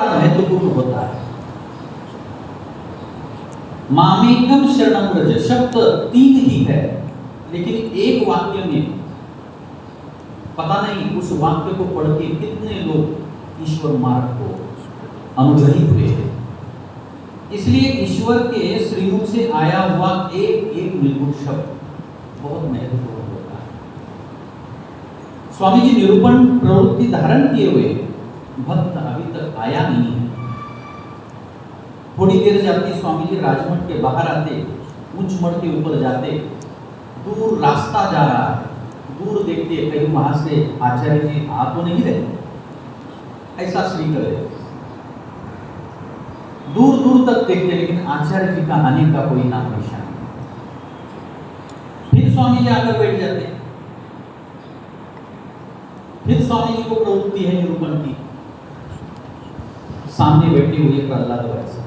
महत्वपूर्ण होता है। मामेकम शरणम व्रज शब्द 3 ही है, लेकिन एक वाक्य में पता नहीं उस वाक्य को पढ़ के कितने लोग ईश्वर मार्ग को अनुग्रहित हुए हैं। इसलिए ईश्वर के श्रीमुख से आया हुआ एक एक निर्गुण शब्द बहुत महत्वपूर्ण होता है। स्वामी जी निरूपण प्रवृत्ति धारण किए हुए भक्त अभी तक आया नहीं है। थोड़ी देर जाती स्वामी जी राजमठ के बाहर आते, ऊंच मठ के ऊपर जाते, दूर रास्ता जा रहा है, दूर देखते कहीं वहां से आचार्य जी आ तो नहीं रहे, ऐसा श्री करे। दूर दूर तक देखते लेकिन आचार्य जी का आने का कोई नाम निशान नहीं। फिर स्वामी जी आकर बैठ जाते, फिर स्वामी जी को प्रवृत्ति है निरूपण की। सामने बैठे हुए प्रहलाद वैसा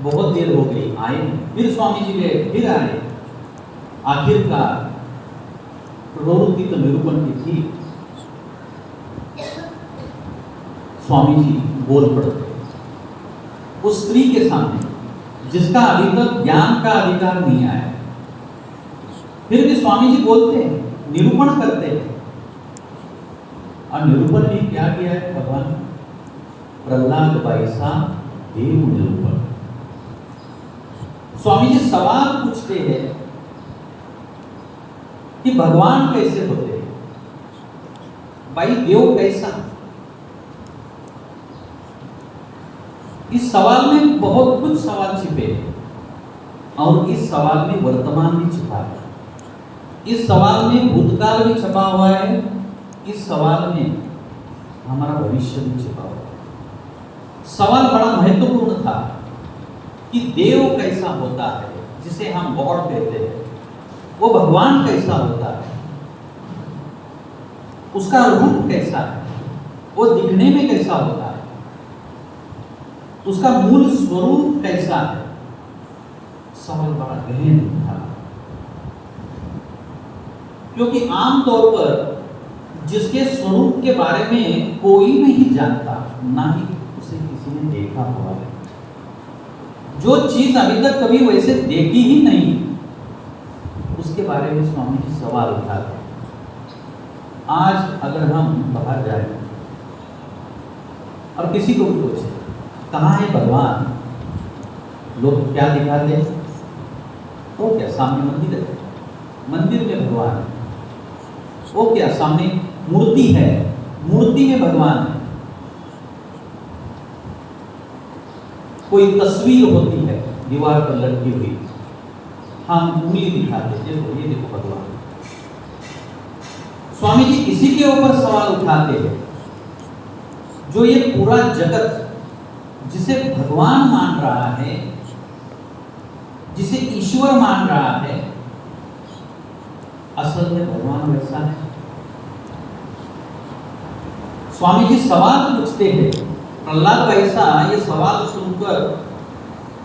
बहुत देर हो गई आए, फिर स्वामी जी गए, फिर आए। आखिरकार प्रवृत्ति तो निरूपण की थी, स्वामी जी बोल पड़ते उस स्त्री के सामने जिसका अभी तक ज्ञान का अधिकार नहीं आया, फिर भी स्वामी जी बोलते हैं, निरूपण करते हैं। और निरूपण भी क्या किया है भगवान? प्रहलाद वैसा देव निरूपण। स्वामी जी सवाल पूछते हैं कि भगवान कैसे होते हैं, भाई देव कैसा? इस सवाल में बहुत कुछ सवाल छिपे हैं और इस सवाल में वर्तमान भी छिपा है, इस सवाल में भूतकाल भी छिपा हुआ है, इस सवाल में हमारा भविष्य भी छिपा हुआ है। सवाल बड़ा महत्वपूर्ण था कि देव कैसा होता है, जिसे हम गॉड कहते हैं, वो भगवान कैसा होता है, उसका रूप कैसा है, वो दिखने में कैसा होता है, उसका मूल स्वरूप कैसा है। सवाल बड़ा गहन था, क्योंकि आमतौर पर जिसके स्वरूप के बारे में कोई नहीं जानता, ना ही उसे किसी ने देखा हुआ है, जो चीज अभी तक कभी वैसे देखी ही नहीं, उसके बारे में स्वामी जी सवाल उठाते हैं। आज अगर हम बाहर जाए और किसी को पूछे कहाँ है भगवान, लोग क्या दिखाते हैं? वो क्या सामने मंदिर है, मंदिर में भगवान है। वो क्या सामने मूर्ति है, मूर्ति में भगवान है। कोई तस्वीर होती है दीवार पर लटकी हुई, हम उंगली दिखाते, देखो ये देखो भगवान। स्वामी जी इसी के ऊपर सवाल उठाते हैं, जो ये पूरा जगत जिसे भगवान मान रहा है, जिसे ईश्वर मान रहा है, असल में भगवान वैसा है? स्वामी जी सवाल पूछते हैं, प्रहलाद वैसा। ये सवाल सुनकर